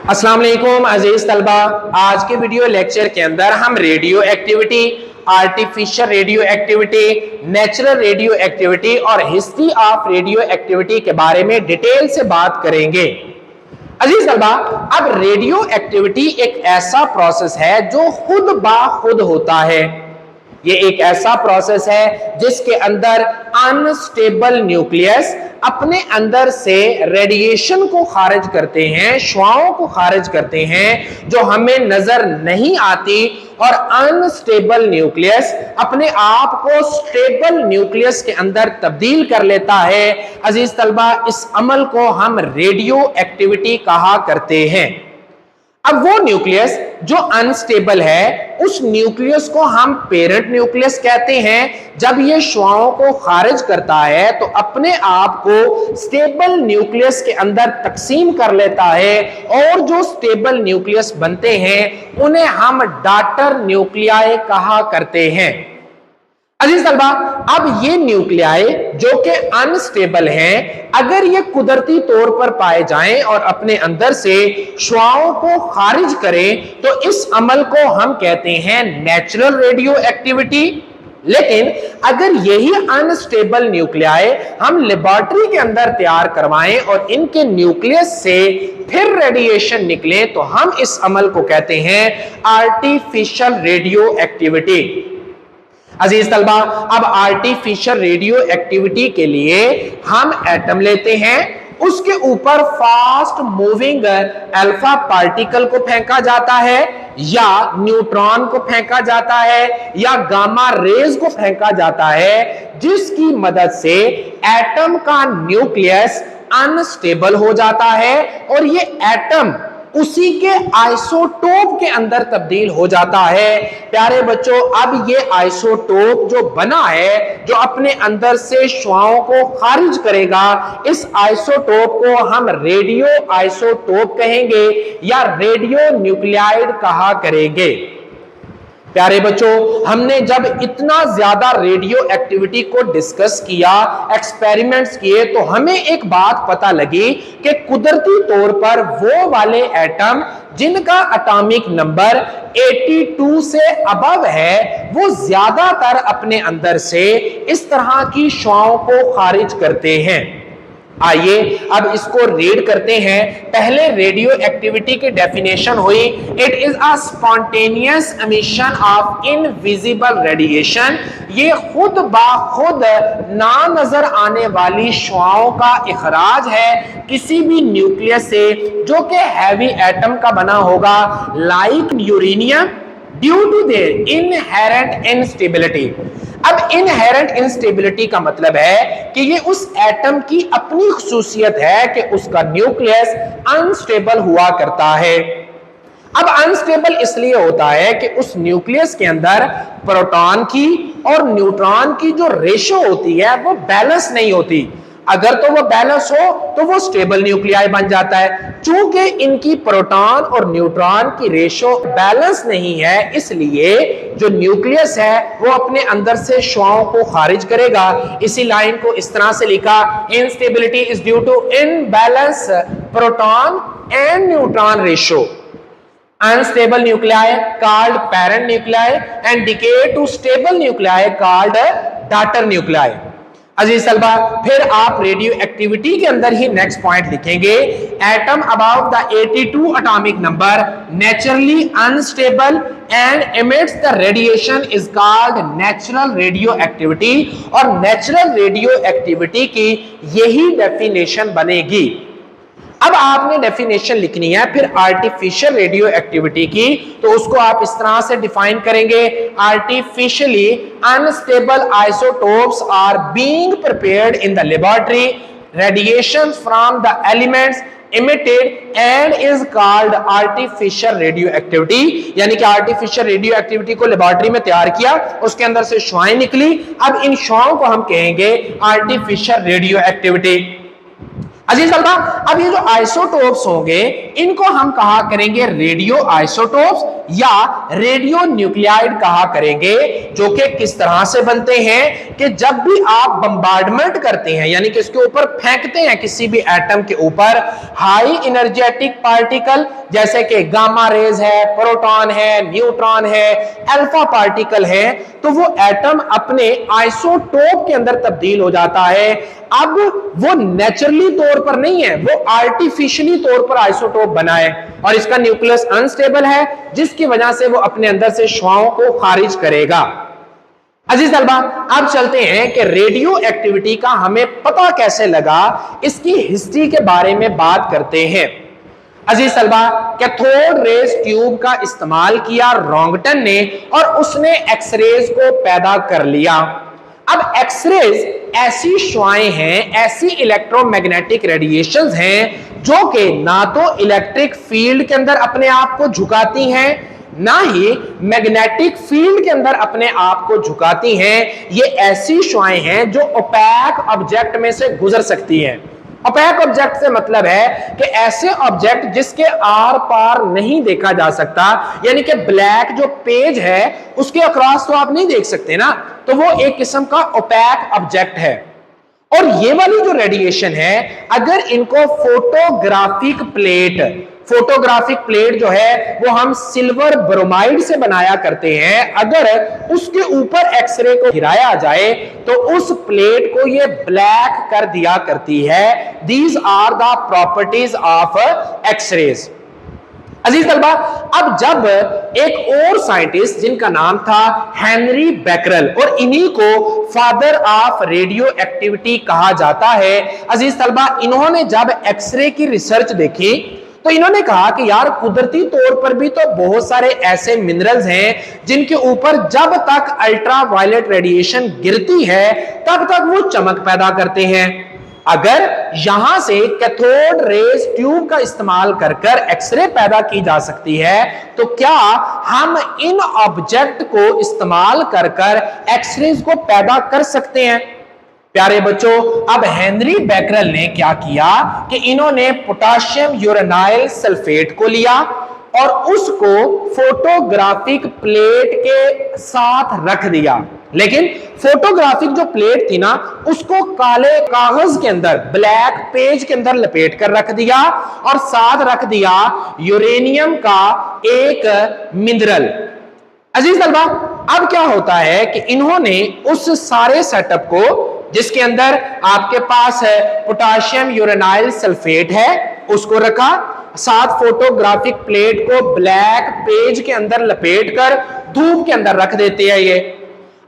अस्सलाम वालेकुम अजीज तलबा, आज के वीडियो लेक्चर के अंदर हम radio activity, artificial radio activity, natural radioactivity और हिस्ट्री ऑफ रेडियो एक्टिविटी के बारे में डिटेल से बात करेंगे। अजीज तलबा, अब रेडियो एक्टिविटी एक ऐसा प्रोसेस है जो खुद बा खुद होता है। ये एक ऐसा प्रोसेस है जिसके अंदर अनस्टेबल न्यूक्लियस अपने अंदर से रेडिएशन को खारिज करते हैं, शुआओं को खारिज करते हैं जो हमें नजर नहीं आती, और अनस्टेबल न्यूक्लियस अपने आप को स्टेबल न्यूक्लियस के अंदर तब्दील कर लेता है। अजीज तलबा, इस अमल को हम रेडियो एक्टिविटी कहा करते हैं। अब वो न्यूक्लियस जो अनस्टेबल है, उस न्यूक्लियस को हम पेरेंट न्यूक्लियस कहते हैं। जब ये शुआओं को खारिज करता है तो अपने आप को स्टेबल न्यूक्लियस के अंदर तकसीम कर लेता है, और जो स्टेबल न्यूक्लियस बनते हैं उन्हें हम डॉटर न्यूक्लियाई कहा करते हैं। अजीज तलबा, अब ये न्यूक्लियाई जो कि अनस्टेबल हैं, अगर ये कुदरती तौर पर पाए जाएं और अपने अंदर से शुआओं को खारिज करें तो इस अमल को हम कहते हैं नेचुरल रेडियो एक्टिविटी। लेकिन अगर यही अनस्टेबल न्यूक्लियाई हम लेबोरेटरी के अंदर तैयार करवाएं और इनके न्यूक्लियस से फिर रेडिएशन निकले तो हम इस अमल को कहते हैं आर्टिफिशियल रेडियो एक्टिविटी। अजीज तलबा, अब आर्टिफिशियल रेडियो एक्टिविटी के लिए हम एटम लेते हैं, उसके ऊपर फास्ट मूविंग अल्फा पार्टिकल को फेंका जाता है, या न्यूट्रॉन को फेंका जाता है, या गामा रेज को फेंका जाता है, जिसकी मदद से एटम का न्यूक्लियस अनस्टेबल हो जाता है और ये एटम उसी के आइसोटोप के अंदर तब्दील हो जाता है। प्यारे बच्चों, अब ये आइसोटोप जो बना है, जो अपने अंदर से शुआओं को खारिज करेगा, इस आइसोटोप को हम रेडियो आइसोटोप कहेंगे या रेडियो न्यूक्लियाइड कहा करेंगे। प्यारे बच्चों, हमने जब इतना ज्यादा रेडियो एक्टिविटी को डिस्कस किया, एक्सपेरिमेंट्स किए, तो हमें एक बात पता लगी कि कुदरती तौर पर वो वाले एटम जिनका एटॉमिक नंबर 82 से अबव है, वो ज्यादातर अपने अंदर से इस तरह की शुआओं को खारिज करते हैं। आइए अब इसको रीड करते हैं। पहले रेडियो एक्टिविटी की डेफिनेशन हुई, it is a spontaneous emission of invisible radiation. ये खुद बा खुद ना नजर आने वाली शुआओं का इखराज है किसी भी न्यूक्लियस से जो कि हैवी एटम का बना होगा, like uranium, due to their inherent instability. अब इनहेरेंट इंस्टेबिलिटी का मतलब है कि ये उस एटम की अपनी खुसूसियत है कि उसका न्यूक्लियस अनस्टेबल हुआ करता है। अब अनस्टेबल इसलिए होता है कि उस न्यूक्लियस के अंदर प्रोटॉन की और न्यूट्रॉन की जो रेशो होती है वो बैलेंस नहीं होती। अगर तो वो बैलेंस हो तो वो स्टेबल न्यूक्लियाई बन जाता है। चूंकि इनकी प्रोटॉन और न्यूट्रॉन की रेशो बैलेंस नहीं है, इसलिए जो न्यूक्लियस है वो अपने अंदर से शुआओं को खारिज करेगा। इसी लाइन को इस तरह से लिखा, instability is due to imbalance proton and neutron ratio. Unstable nuclei called parent nuclei and decay to stable nuclei called daughter nuclei। अजीज तलबा, फिर आप रेडियो एक्टिविटी के अंदर ही नेक्स्ट पॉइंट लिखेंगे, atom about the 82 atomic number naturally unstable and emits the radiation is called natural radioactivity. और natural radioactivity की यही डेफिनेशन बनेगी। अब आपने डेफिनेशन लिखनी है फिर आर्टिफिशियल रेडियो एक्टिविटी की, तो उसको आप इस तरह से डिफाइन करेंगे, artificially unstable isotopes are being prepared in the laboratory, radiation from the elements emitted and is called artificial radioactivity। यानी कि आर्टिफिशियल रेडियो एक्टिविटी को लेबोरेटरी में तैयार किया, उसके अंदर से शुआएं निकली, अब इन शुआओं को हम कहेंगे आर्टिफिशियल रेडियो एक्टिविटी। अजीज तलबा, अब ये जो आइसोटोप्स होंगे इनको हम कहा करेंगे रेडियो आइसोटोप्स या रेडियो न्यूक्लियाइड कहा करेंगे, जो कि किस तरह से बनते हैं कि जब भी आप बम्बार्डमेंट करते हैं यानी कि इसके ऊपर फेंकते हैं किसी भी एटम के ऊपर हाई एनर्जेटिक पार्टिकल जैसे कि गामा रेज है, प्रोटॉन है, न्यूट्रॉन है, अल्फा पार्टिकल है, तो वो एटम अपने आइसोटोप के अंदर तब्दील हो जाता है। अब वो नेचुरली तौर पर नहीं है, वो आर्टिफिशियली तौर पर आइसोटोप बना है और इसका न्यूक्लियस अनस्टेबल है, जिसकी वजह से वो अपने अंदर से शुआओं को खारिज करेगा। अजीज तलबा, अब चलते हैं कि रेडियो एक्टिविटी का हमें पता कैसे लगा, इसकी हिस्ट्री के बारे में बात करते हैं। अजीज तलबा, कैथोड रेज ट्यूब का इस्तेमाल किया रॉन्गटन ने और उसने एक्सरेज को पैदा कर लिया। अब एक्सरेज ऐसी शुआएं हैं, ऐसी इलेक्ट्रोमैग्नेटिक रेडिएशंस हैं जो कि ना तो इलेक्ट्रिक फील्ड के अंदर अपने आप को झुकाती हैं, ना ही मैग्नेटिक फील्ड के अंदर अपने आप को झुकाती हैं। ये ऐसी शुआएं हैं जो ओपैक ऑब्जेक्ट में से गुजर सकती हैं। ओपैक ऑब्जेक्ट से मतलब है कि ऐसे ऑब्जेक्ट जिसके आर पार नहीं देखा जा सकता, यानी कि ब्लैक जो पेज है उसके अक्रॉस तो आप नहीं देख सकते ना, तो वो एक किस्म का ओपैक ऑब्जेक्ट है। और ये वाली जो रेडिएशन है, अगर इनको फोटोग्राफिक प्लेट जो है वो हम सिल्वर ब्रोमाइड से बनाया करते हैं, अगर उसके ऊपर एक्सरे को गिराया जाए तो उस प्लेट को ये ब्लैक कर दिया करती है। These are the properties of x-rays. अजीज तलबा, अब जब एक और साइंटिस्ट जिनका नाम था हेनरी बैकरल, और इन्हीं को फादर ऑफ रेडियो एक्टिविटी कहा जाता है। अजीज तलबा, इन्होंने जब एक्सरे की रिसर्च देखी तो इन्होंने कहा कि यार कुदरती तौर पर भी तो बहुत सारे ऐसे मिनरल्स हैं जिनके ऊपर जब तक अल्ट्रा वायलेट रेडिएशन गिरती है तब तक वो चमक पैदा करते हैं। अगर यहां से कैथोड रेज ट्यूब का इस्तेमाल कर एक्सरे पैदा की जा सकती है, तो क्या हम इन ऑब्जेक्ट को इस्तेमाल कर एक्सरेज को पैदा कर सकते हैं? प्यारे बच्चों, अब हेनरी बैकरल ने क्या किया कि इन्होंने पोटाशियम यूरेनाइल सल्फेट को लिया और उसको फोटोग्राफिक प्लेट के साथ रख दिया। लेकिन फोटोग्राफिक जो प्लेट थी ना, उसको काले कागज के अंदर, ब्लैक पेज के अंदर लपेट कर रख दिया और साथ रख दिया यूरेनियम का एक मिनरल। अजीज तलबा, अब क्या होता है कि इन्होंने उस सारे सेटअप को, जिसके अंदर आपके पास है पोटाशियम यूरेनाइल सल्फेट है, उसको रखा, साथ फोटोग्राफिक प्लेट को ब्लैक पेज के अंदर लपेट कर धूप के अंदर रख देते हैं। ये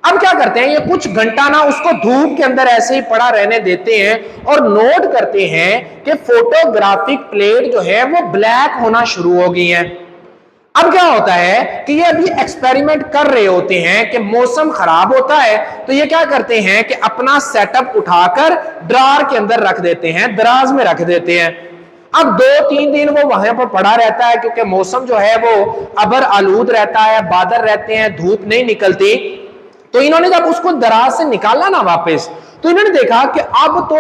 अब क्या करते हैं, ये कुछ घंटा ना उसको धूप के अंदर ऐसे ही पड़ा रहने देते हैं और नोट करते हैं कि फोटोग्राफिक प्लेट जो है वो ब्लैक होना शुरू हो गई है। अब क्या होता है कि ये अभी एक्सपेरिमेंट कर रहे होते हैं कि मौसम खराब होता है, तो ये क्या करते हैं कि अपना सेटअप उठाकर ड्रार के अंदर रख देते हैं, दराज में रख देते हैं। अब 2-3 दिन वो वहां पर पड़ा रहता है क्योंकि मौसम जो है वो अबर आलूद रहता है, बादल रहते हैं, धूप नहीं निकलती। तो इन्होंने जब उसको दराज से निकाला ना वापस, तो इन्होंने देखा कि अब तो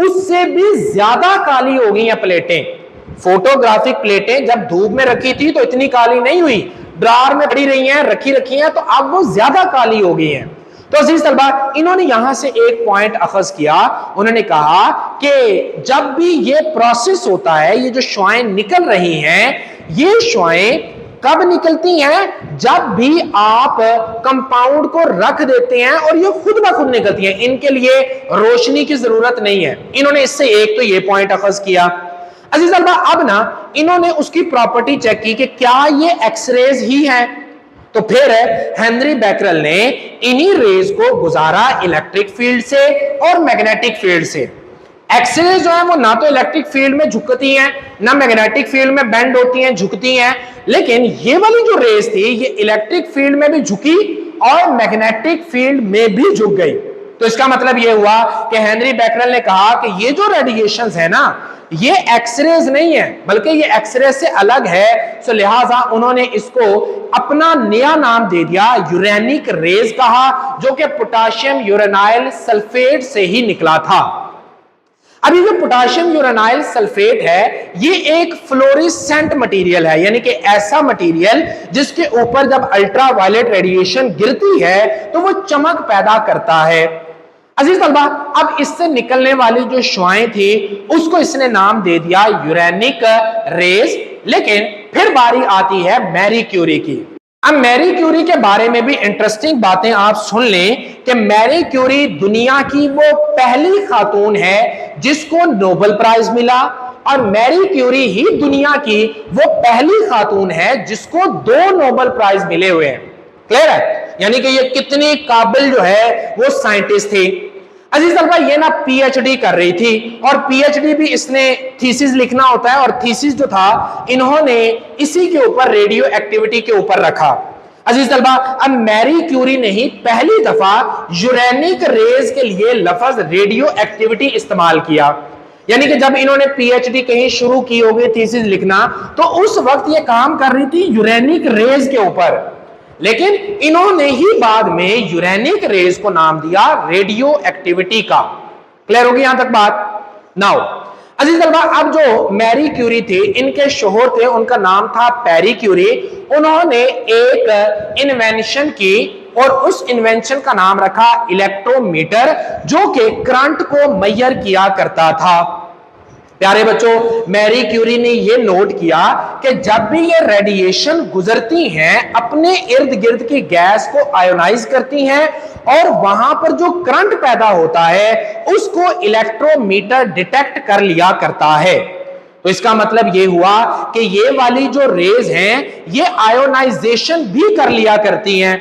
उससे भी ज्यादा काली हो गई हैं प्लेटें। फोटोग्राफिक प्लेटें जब धूप में रखी थी तो इतनी काली नहीं हुई, ड्रार में पड़ी रही हैं, रखी हैं, तो अब वो ज्यादा काली हो गई हैं। तो अजीज तलबा, इन्होंने यहां से एक पॉइंट अखज किया। उन्होंने कहा कि जब भी ये प्रोसेस होता है, ये जो शुआएं निकल रही हैं, ये शुआएं कब निकलती हैं? जब भी आप कंपाउंड को रख देते हैं और ये खुद ब खुद निकलती हैं, इनके लिए रोशनी की जरूरत नहीं है। इन्होंने इससे एक तो ये पॉइंट अखज किया। अजीज तलबा, अब ना इन्होंने उसकी प्रॉपर्टी चेक की कि क्या ये एक्सरेज ही है। तो फिर हेनरी बैकरल ने इन्हीं रेज को गुजारा इलेक्ट्रिक फील्ड से और मैग्नेटिक फील्ड से। एक्सरेज जो है वो ना तो इलेक्ट्रिक फील्ड में झुकती हैं, ना मैग्नेटिक फील्ड में बेंड होती हैं, झुकती हैं, लेकिन ये वाली जो रेज थी ये इलेक्ट्रिक फील्ड में भी झुकी और मैग्नेटिक फील्ड में भी झुक गई। तो इसका मतलब ये हुआ कि हेनरी बैकरल ने कहा कि ये जो रेडिएशंस है ना, ये एक्सरेज नहीं है बल्कि ये एक्सरे से अलग है। सो लिहाजा उन्होंने इसको अपना नया नाम दे दिया, यूरेनिक रेज कहा, जो कि पोटाशियम यूरेनाइल सल्फेट से ही निकला था। अभी जो पोटाशियम यूरेनाइल सल्फेट है ये एक फ्लोरेसेंट मटेरियल है, यानी कि ऐसा मटेरियल जिसके ऊपर जब अल्ट्रा वायलेट रेडिएशन गिरती है तो वो चमक पैदा करता है। अजीज तलबा, अब इससे निकलने वाली जो शुआएं थी उसको इसने नाम दे दिया यूरेनिक रेज। लेकिन फिर बारी आती है मैरी क्यूरी की। अब मैरी क्यूरी के बारे में भी इंटरेस्टिंग बातें आप सुन लें कि मैरी क्यूरी दुनिया की वो पहली खातून है जिसको नोबेल प्राइज मिला, और मैरी क्यूरी ही दुनिया की वो पहली खातून है जिसको 2 नोबेल प्राइज मिले हुए हैं। क्लियर है? यानी कि ये कितनी काबिल जो है वो साइंटिस्ट थी। अजीज तलबा, ये ना पीएचडी कर रही थी, और पीएचडी भी इसने थीसिस लिखना होता है, और थीसिस जो था इन्होंने इसी के ऊपर रेडियो एक्टिविटी के ऊपर रखा। अजीज तलबा, अब मैरी क्यूरी ने ही पहली दफा यूरेनिक रेज के लिए लफ्ज रेडियो एक्टिविटी इस्तेमाल किया। यानी कि जब इन्होंने पीएचडी कहीं शुरू की होगी थीसिस लिखना, तो उस वक्त ये काम कर रही थी यूरेनिक रेज के ऊपर, लेकिन इन्होंने ही बाद में यूरेनिक रेज को नाम दिया रेडियो एक्टिविटी का। क्लियर होगी यहां तक बात? नाउ अजीज तलबा, अब जो मैरी क्यूरी थी इनके शोहर थे, उनका नाम था पेरी क्यूरी। उन्होंने एक इन्वेंशन की और उस इन्वेंशन का नाम रखा इलेक्ट्रोमीटर, जो कि करंट को मेजर किया करता था। प्यारे बच्चों, मैरी क्यूरी ने यह नोट किया कि जब भी ये रेडिएशन गुजरती हैं अपने इर्द गिर्द की गैस को आयोनाइज करती हैं, और वहां पर जो करंट पैदा होता है उसको इलेक्ट्रोमीटर डिटेक्ट कर लिया करता है। तो इसका मतलब यह हुआ कि ये वाली जो रेज हैं ये आयोनाइजेशन भी कर लिया करती हैं।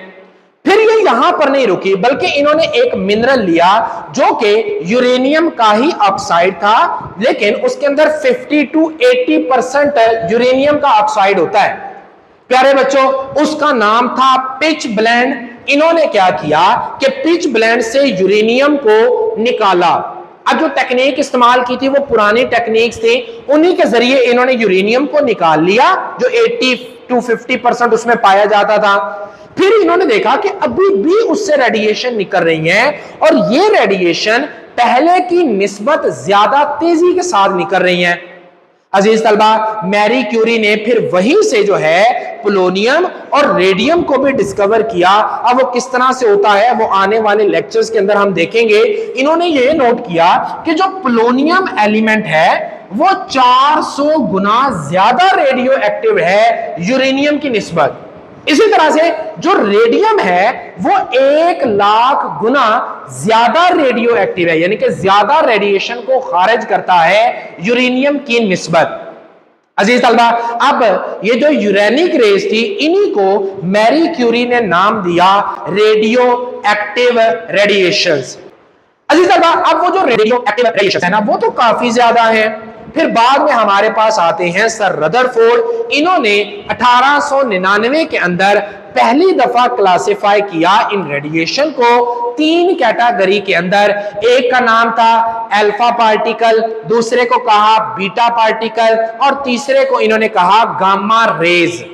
फिर ये यहां पर नहीं रुकी, बल्कि इन्होंने एक मिनरल लिया जो कि यूरेनियम का ही ऑक्साइड था, लेकिन उसके अंदर 50 to 80% यूरेनियम का ऑक्साइड होता है। प्यारे बच्चों, उसका नाम था पिच ब्लेंड। इन्होंने क्या किया कि पिच ब्लेंड से यूरेनियम को निकाला। अब जो टेक्निक इस्तेमाल की थी वो पुरानी टेक्निक्स थी, उन्हीं के जरिए इन्होंने यूरेनियम को निकाल लिया जो 80 to 50% उसमें पाया जाता था। फिर इन्होंने देखा कि अभी भी उससे रेडिएशन निकल रही है, और ये रेडिएशन पहले की निस्बत ज्यादा तेजी के साथ निकल रही है। अजीज तलबा, मैरी क्यूरी ने फिर वहीं से जो है पोलोनियम और रेडियम को भी डिस्कवर किया। अब वो किस तरह से होता है वो आने वाले लेक्चर्स के अंदर हम देखेंगे। इन्होंने ये नोट किया कि जो पोलोनियम एलिमेंट है वो 400 गुना ज्यादा रेडियो एक्टिव है यूरेनियम की निस्बत। इसी तरह से जो रेडियम है वो 1,00,000 गुना ज्यादा रेडियो एक्टिव है, यानी कि ज्यादा रेडिएशन को खारिज करता है यूरेनियम की निस्बत। अजीज तलबा, अब ये जो यूरेनिक रेज थी इन्हीं को मैरी क्यूरी ने नाम दिया रेडियो एक्टिव रेडिएशंस। अजीज तलबा, अब वो जो रेडियो एक्टिव रेडिएशंस है ना वो तो काफी ज्यादा है। फिर बाद में हमारे पास आते हैं सर रदरफोर्ड। इन्होंने 1899 के अंदर पहली दफा क्लासिफाई किया इन रेडिएशन को 3 कैटेगरी के अंदर। एक का नाम था अल्फा पार्टिकल, दूसरे को कहा बीटा पार्टिकल, और तीसरे को इन्होंने कहा गामा रेज।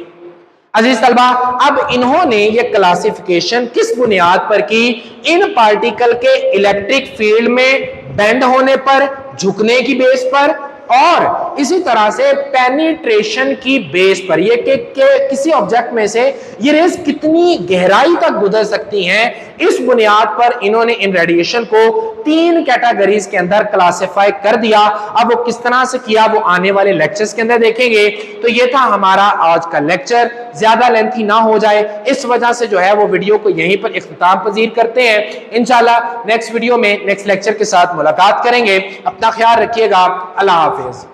अजीज तलबा, अब इन्होंने ये क्लासिफिकेशन किस बुनियाद पर की? इन पार्टिकल के इलेक्ट्रिक फील्ड में बेंड होने पर, झुकने की बेस पर, और इसी तरह से पेनिट्रेशन की बेस पर, ये किसी ऑब्जेक्ट में से ये रेज कितनी गहराई तक गुजर सकती हैं, इस बुनियाद पर इन्होंने इन रेडिएशन को 3 कैटेगरीज के अंदर क्लासिफाई कर दिया। अब वो किस तरह से किया वो आने वाले लेक्चर्स के अंदर देखेंगे। तो ये था हमारा आज का लेक्चर, ज्यादा लेंथी ना हो जाए इस वजह से जो है वो वीडियो को यहीं पर इख्तिताम पजीर करते हैं। इंशाल्लाह नेक्स्ट वीडियो में नेक्स्ट लेक्चर के साथ मुलाकात करेंगे। अपना ख्याल रखिएगा। अल्लाह हाफिज।